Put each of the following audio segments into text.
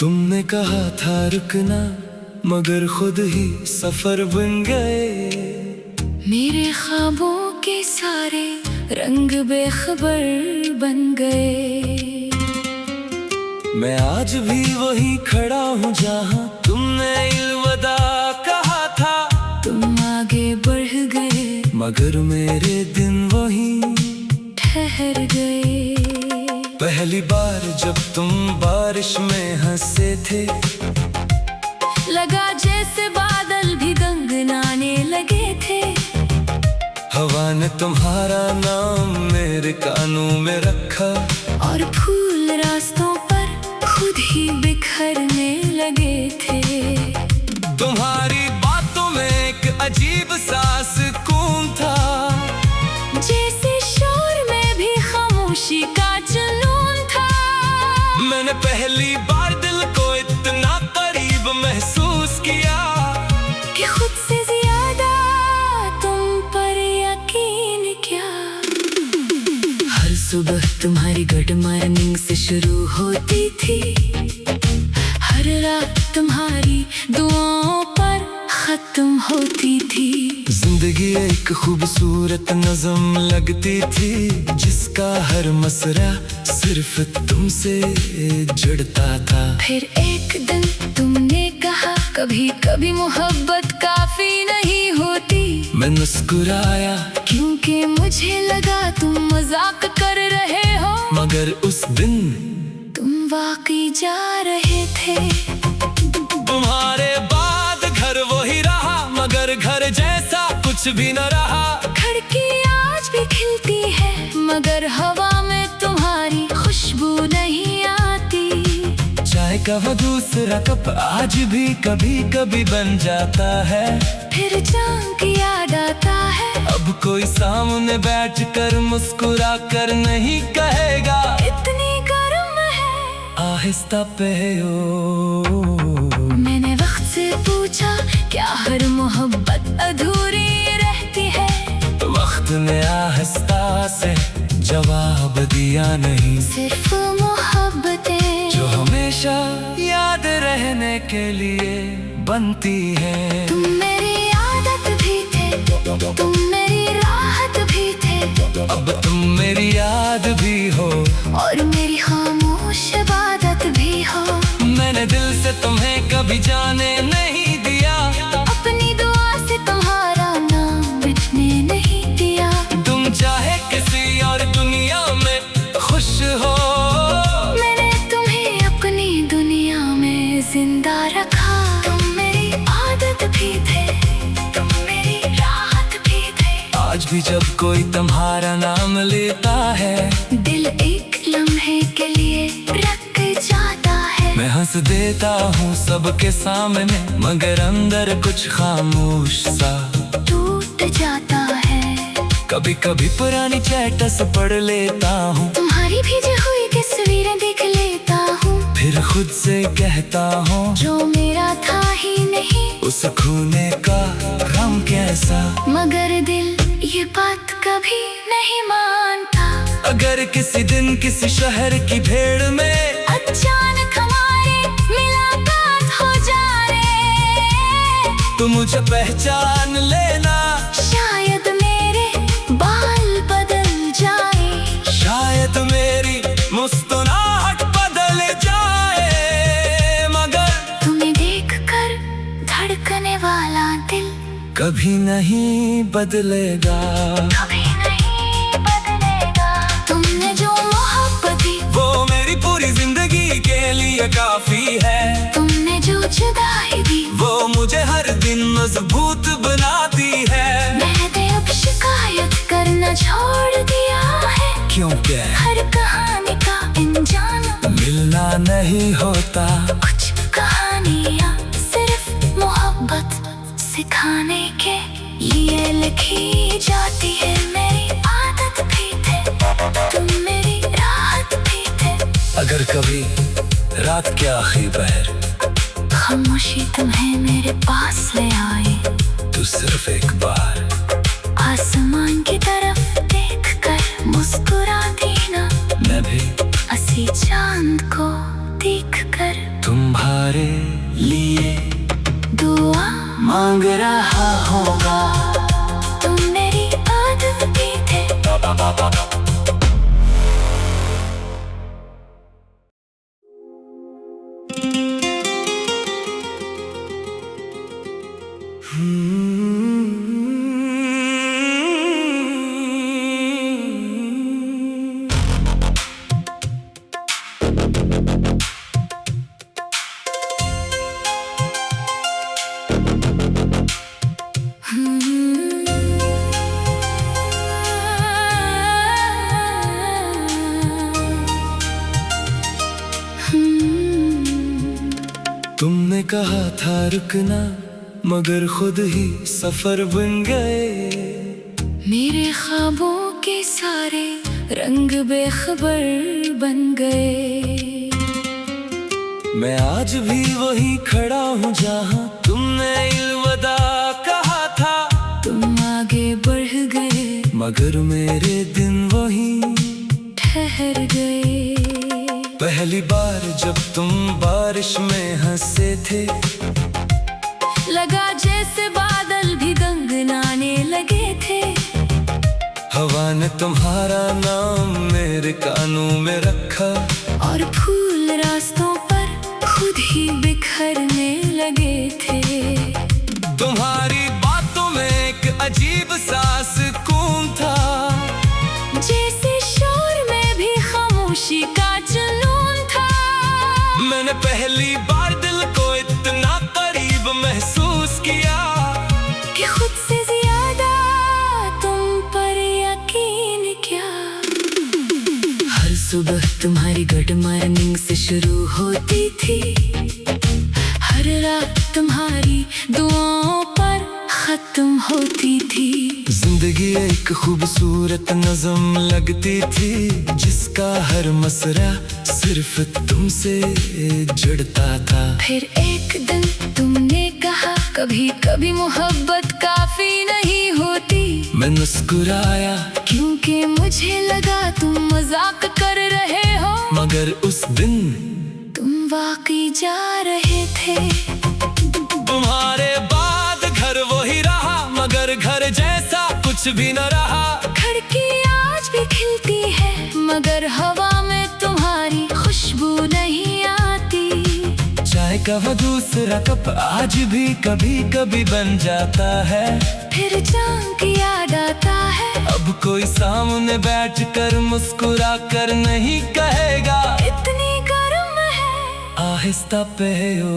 तुमने कहा था रुकना, मगर खुद ही सफर बन गए। मेरे ख्वाबों के सारे रंग बेखबर बन गए। मैं आज भी वहीं खड़ा हूँ जहाँ तुमने अलविदा कहा था। तुम आगे बढ़ गए मगर मेरे दिन वहीं ठहर गए। पहली बार जब तुम बारिश में हंसे थे, लगा जैसे बादल भी गनगनाने लगे थे। हवा ने तुम्हारा नाम मेरे कानों में रखा, और फूल रास्तों पर खुद ही बिखरने लगे थे। तुम्हारी बातों में एक अजीब सा सुकून था, जैसे शोर में भी खामोशी का जुनून था। मैंने पहली बार दिल को इतना करीब महसूस किया कि खुद से ज्यादा तुम पर यकीन क्या। हर सुबह तुम्हारी गुड मॉर्निंग से शुरू होती थी, हर रात तुम्हारी दुआओं पर खत्म होती थी। जिंदगी एक खूबसूरत नज़म लगती थी, जिसका हर मसरा सिर्फ तुमसे जुड़ता था। फिर एक दिन तुमने कहा कभी कभी मोहब्बत काफी नहीं होती। मैं मुस्कुराया क्योंकि मुझे लगा तुम मजाक कर रहे हो, मगर उस दिन तुम वाकई जा रहे थे। तुम्हारे बाद घर वही रहा, मगर घर जैसा कुछ भी न रहा। खिड़की आज भी खिलती है, मगर हवा में तुम्हारी खुशबू नहीं आती। चाय का वो दूसरा कप आज भी कभी कभी बन जाता है। फिर जान की याद आता है, अब कोई सामने बैठकर मुस्कुरा कर नहीं कहेगा इतनी गर्म है। आहिस्ता पियो। मैंने वक्त से पूछा क्या हर मोहब्बत अधूरी रहती है। वक्त ने आहिस्ता से जवाब दिया नहीं, सिर्फ मोहब्बतें जो हमेशा याद रहने के लिए बनती है। तुम मेरी आदत भी थे, तुम मेरी राहत भी थे। अब तुम मेरी याद भी हो, और मेरी खामोश इबादत भी हो। मैंने दिल से तुम्हें कभी जाने नहीं दिया, अपनी दुआ से तुम्हारा नाम मिटने नहीं दिया। तुम चाहे किसी और दुनिया में खुश हो, मैंने तुम्हें अपनी दुनिया में जिंदा रखा। तुम मेरी आदत भी थे, तुम मेरी राहत भी थे। आज भी जब कोई तुम्हारा नाम लेता है, दिल एक लम्हे के लिए रख जाता है। मैं हंस देता हूँ सबके सामने, मगर अंदर कुछ खामोश सा टूट जाता है। कभी कभी पुरानी चैट्स पढ़ लेता हूँ, तुम्हारी भेजी हुई तस्वीरें देख लेता हूँ। फिर खुद से कहता हूँ जो मेरा था ही नहीं, उस खोने का गम कैसा। मगर दिल ये बात कभी नहीं मानता। अगर किसी दिन किसी शहर की भीड़ में अचानक हमारी मुलाकात हो जाए, तो मुझे पहचान लेना। शायद मेरे बाल बदल जाए, शायद मेरी मुस्कुराहट बदल जाए, मगर तुम्हें देखकर धड़कने वाला दिल कभी नहीं बदलेगा। कभी नहीं बदलेगा। तुमने जो मोहब्बत दी वो मेरी पूरी जिंदगी के लिए काफी है। तुमने जो जुदाई दी वो मुझे हर दिन मजबूत बनाती है। मैंने अब शिकायत करना छोड़ दिया है, क्योंकि हर कहानी का इंजाम मिलना नहीं होता। कुछ कहानियाँ सिर्फ मोहब्बत सिखाने के लिए लिखी जाती है। मेरी आदत भी थे, तुम मेरी राहत भी थे। अगर कभी रात के आखिरी पहर खामोशी तुम्हें मेरे पास ले आई, तू सिर्फ एक बार आसमान की तरफ देखकर मुस्कुरा देना। मैं भी असी चांद को देख कर तुम्हारे लिए दुआ मांग रहा होगा। तुम मेरी आदत भी थे। तुमने कहा था रुकना, मगर खुद ही सफर बन गए। मेरे ख्वाबों के सारे रंग बेखबर बन गए। मैं आज भी वहीं खड़ा हूँ जहाँ तुमने अलविदा कहा था। तुम आगे बढ़ गए मगर मेरे दिन वहीं ठहर गए। पहली बार जब तुम बारिश में हंसे थे, लगा जैसे बादल भी गनगनाने लगे थे। हवा ने तुम्हारा नाम मेरे कानों में रखा, और फूल रास्तों पर खुद ही बिखरने लगे थे। तुम्हारी बातों में एक अजीब सा सुकून था, जैसे शोर में भी खामोशी का जुनून था। मैंने पहली बार दिल को इतना करीब महसूस किया कि खुद से ज्यादा तुम पर यकीन क्या। हर सुबह तुम्हारी गुड मॉर्निंग से शुरू होती थी, हर रात तुम्हारी दुआओं पर खत्म होती थी। जिंदगी एक खूबसूरत नज़म लगती थी, जिसका हर मसरा सिर्फ तुमसे जुड़ता था। फिर एक दिन तुमने कहा कभी कभी मोहब्बत काफी नहीं होती। मैं मुस्कुराया क्योंकि मुझे लगा तुम मजाक कर रहे हो, मगर उस दिन तुम वाकई जा रहे थे। तुम्हारे बाद घर वही रहा, मगर घर जैसा कुछ भी न रहा। खिड़की आज भी खिलती है, मगर हवा में तुम्हारी खुशबू नहीं आती। चाय का वो दूसरा कप आज भी कभी कभी बन जाता है। फिर जान की याद आता है, अब कोई सामने बैठकर मुस्कुरा कर नहीं कहेगा इतनी गर्म है। आहिस्ता पियो।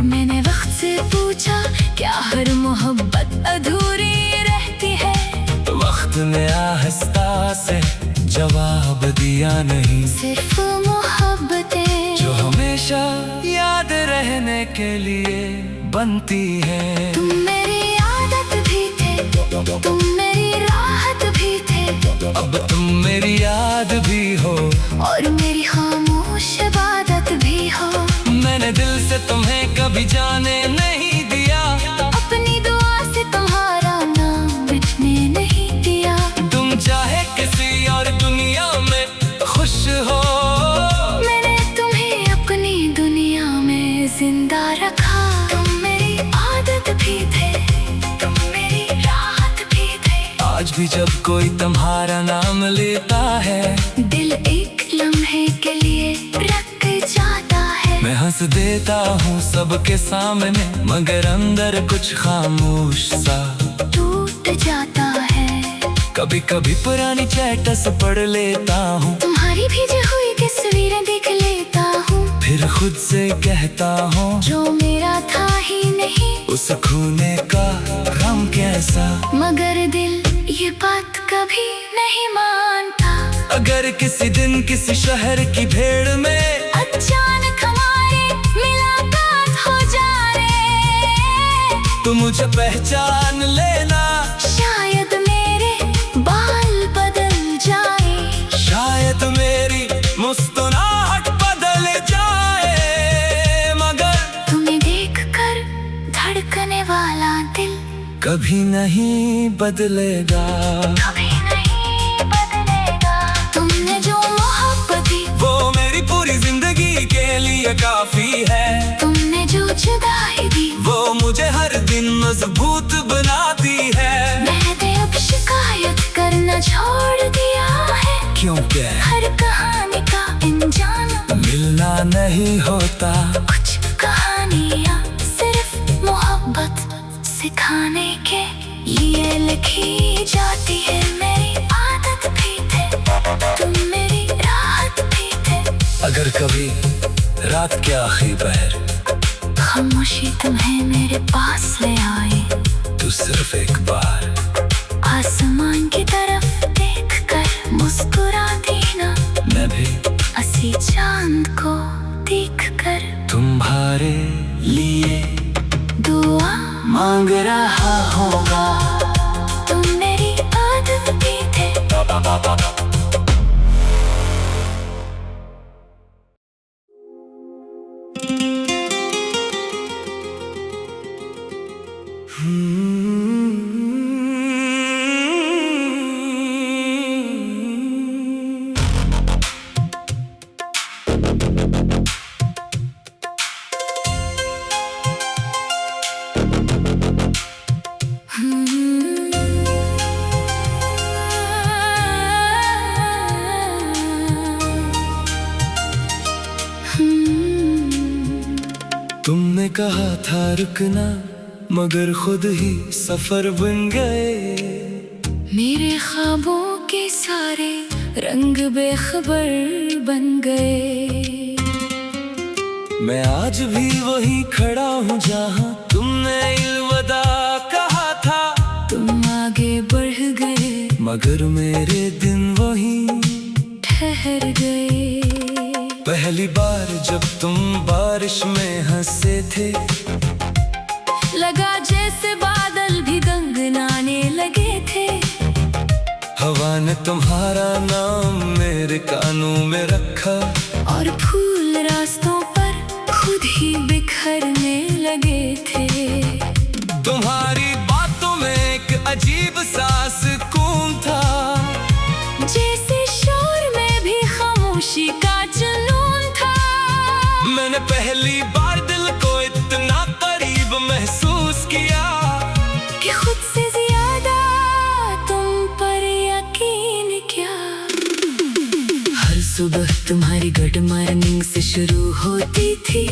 मैंने वक्त से पूछा क्या हर मोहब्बत अधूरी रहती है। वक्त ने आहिस्ता से जवाब दिया नहीं, सिर्फ मोहब्बतें जो हमेशा याद रहने के लिए बनती है। तुम मेरी आदत भी थे, तुम मेरी राहत भी थे। अब तुम मेरी याद भी हो, और मेरी खामोश इबादत भी हो। मैंने दिल से तुम्हें कभी जाने नहीं दिया, अपनी दुआ से तुम्हारा नाम मिटने नहीं दिया। तुम चाहे किसी और दुनिया में खुश हो, मैंने तुम्हें अपनी दुनिया में जिंदा रखा। तुम मेरी आदत भी थे, तुम मेरी राहत भी थे। आज भी जब कोई तुम्हारा नाम लेता है, दिल एक लम्हे के लिए रख जाता है। मैं हंस देता हूँ सबके सामने, मगर अंदर कुछ खामोश सा टूट जाता है। कभी कभी पुरानी चैट्स पढ़ लेता हूँ, तुम्हारी भेजी हुई तस्वीरें देख लेता हूँ। फिर खुद से कहता हूँ जो मेरा था ही नहीं, उस खोने का गम कैसा। मगर दिल ये बात कभी नहीं मानता। अगर किसी दिन किसी शहर की भीड़ में अचानक हमारी मुलाकात हो जाए, तो मुझे पहचान लेना। शायद मेरे बाल बदल जाए, शायद मेरी मुस्कुराहट बदल जाए, मगर तुम्हें देखकर धड़कने वाला दिल कभी नहीं बदलेगा। कभी नहीं बदलेगा। तुमने जो मोहब्बत दी वो मेरी पूरी जिंदगी है। हर कहानी का अनजाना मिलना नहीं होता। कुछ कहानियाँ सिर्फ मोहब्बत सिखाने के लिए लिखी जाती है। मेरी आदत भी थे तुम, मेरी राहत भी थे। अगर कभी रात के आखिरी पहर खामोशी तुम्हें मेरे पास ले आई, तू सिर्फ एक बार आसमान की तरफ देखकर मुस्कुरा देना। मैं भी हंसी चांद को देखकर तुम्हारे लिए दुआ मांग रहा होगा। तुम मेरी आदत भी थे। तुमने कहा था रुकना, मगर खुद ही सफर बन गए। मेरे ख्वाबों के सारे रंग बेखबर बन गए। मैं आज भी वहीं खड़ा हूँ जहाँ तुमने अलविदा कहा था। तुम आगे बढ़ गए मगर मेरे दिन वहीं ठहर गए। पहली बार जब तुम बारिश में हंसे थे, लगा जैसे बादल भी गनगनाने लगे थे। हवा ने तुम्हारा नाम मेरे कानों में रखा, और फूल रास्तों पर खुद ही बिखरने लगे थे। तुम्हारी बातों में एक अजीब सा सुकून था, जैसे शोर में भी खामोशी का जुनून था। मैंने पहली बार दिल को इतना करीब महसूस किया कि खुद से ज्यादा तुम पर यकीन क्या। हर सुबह तुम्हारी गुड मॉर्निंग से शुरू होती थी,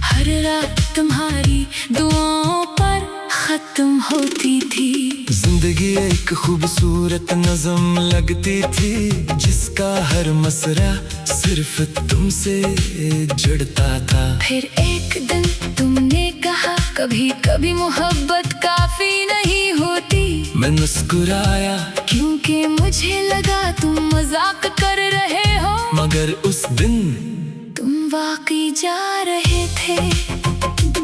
हर रात तुम्हारी दुआओं पर खत्म होती थी। जिंदगी एक खूबसूरत नज़म लगती थी, जिसका हर मसरा सिर्फ तुमसे जुड़ता था। फिर एक दिन तुमने कहा कभी कभी मोहब्बत काफी नहीं होती। मैं मुस्कुराया क्योंकि मुझे लगा तुम मजाक कर रहे हो, मगर उस दिन तुम वाकई जा रहे थे।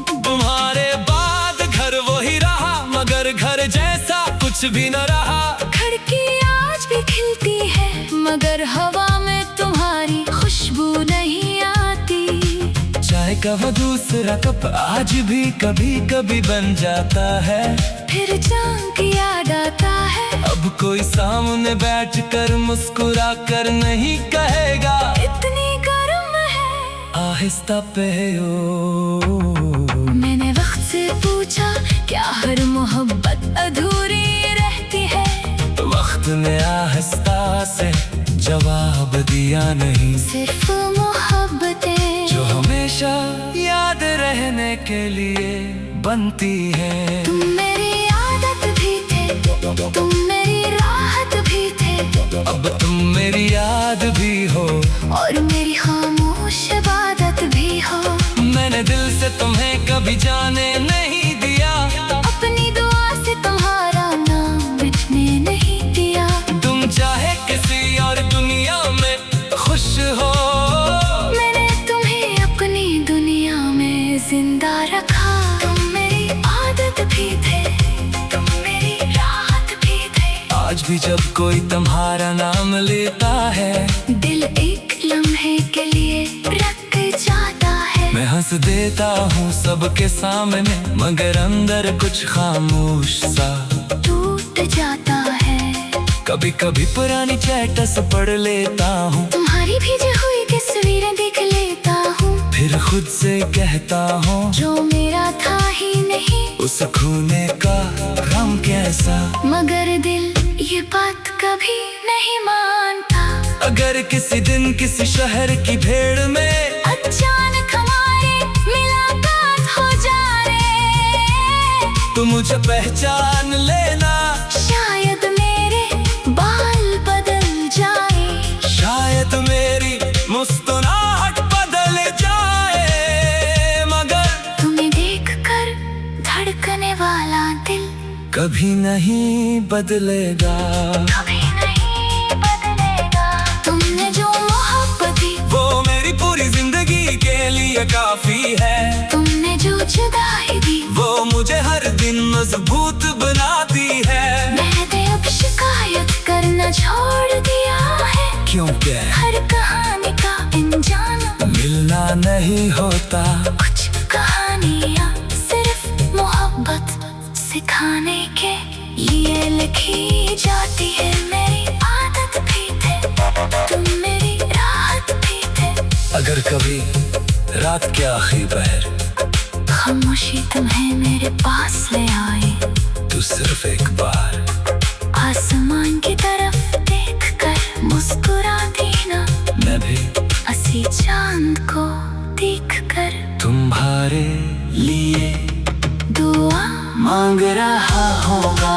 तुम्हारे बाद घर वही रहा, मगर घर जैसा कुछ भी न रहा। खिड़की आज भी खिलती है, मगर हवा में तुम्हारी खुशबू नहीं आती। चाय का वो दूसरा कप आज भी कभी कभी बन जाता है। फिर चांद की याद आता है, अब कोई सामने बैठकर मुस्कुरा कर नहीं कहेगा इतनी गर्म है। आहिस्ता पियो। मैंने वक्त से पूछा क्या हर मोहब्बत अधूरी रहती है। वक्त ने आहिस्ता से जवाब दिया नहीं, सिर्फ मोहब्बतें जो हमेशा याद रहने के लिए बनती है। तुम मेरी आदत भी थे, तुम मेरी राहत भी थे। अब तुम मेरी याद भी हो, और मेरी खामोश इबादत भी हो। मैंने दिल से तुम्हें कभी जाने नहीं दिया, अपनी दुआ से तुम्हारा नाम मिटने नहीं दिया। तुम चाहे किसी और दुनिया में खुश हो, मैंने तुम्हें अपनी दुनिया में जिंदा रखा। तुम मेरी आदत भी थे, तुम मेरी राहत भी थे। आज भी जब कोई तुम्हारा नाम लेता है, दिल एक लम्हे के लिए रख जाता है। मैं हंस देता हूँ सबके सामने, मगर अंदर कुछ खामोश सा टूट जाता है। कभी कभी पुरानी चैट्स पढ़ लेता हूँ, तुम्हारी भेजी हुई तस्वीरें देख लेता हूँ। फिर खुद से कहता हूँ जो मेरा था ही नहीं, उस खोने का गम कैसा। मगर दिल ये बात कभी नहीं मानता। अगर किसी दिन किसी शहर की भीड़ में अचानक हमारी मुलाकात हो जाए तो मुझे पहचान लेना, शायद मेरे बाल बदल जाए, शायद मेरी मुस्कुराहट बदल जाए, मगर तुम्हें देखकर धड़कने वाला दिल कभी नहीं बदलेगा। कभी नहीं बदलेगा। तुमने जो मोहब्बत दी वो मेरी पूरी जिंदगी के लिए काफी है। तुमने जो जुदाई दी वो मुझे हर दिन मजबूत बनाती है। मैंने अब शिकायत करना छोड़ दिया है, क्योंकि हर कहानी का इंजाम मिलना नहीं होता। कुछ कहानियाँ सिर्फ मोहब्बत सिखाने के लिए लिखी जाती है। मेरी आदत भी थे तुम, मेरी राहत भी थे। अगर कभी रात के आखिरी पहर खामोशी तुम्हें मेरे पास ले आए तू सिर्फ एक बार आसमान की तरफ देखकर मुस्कुरा देना, मैं भी हंसी चांद को देखकर तुम्हारे लिए दुआ मांग रहा होगा।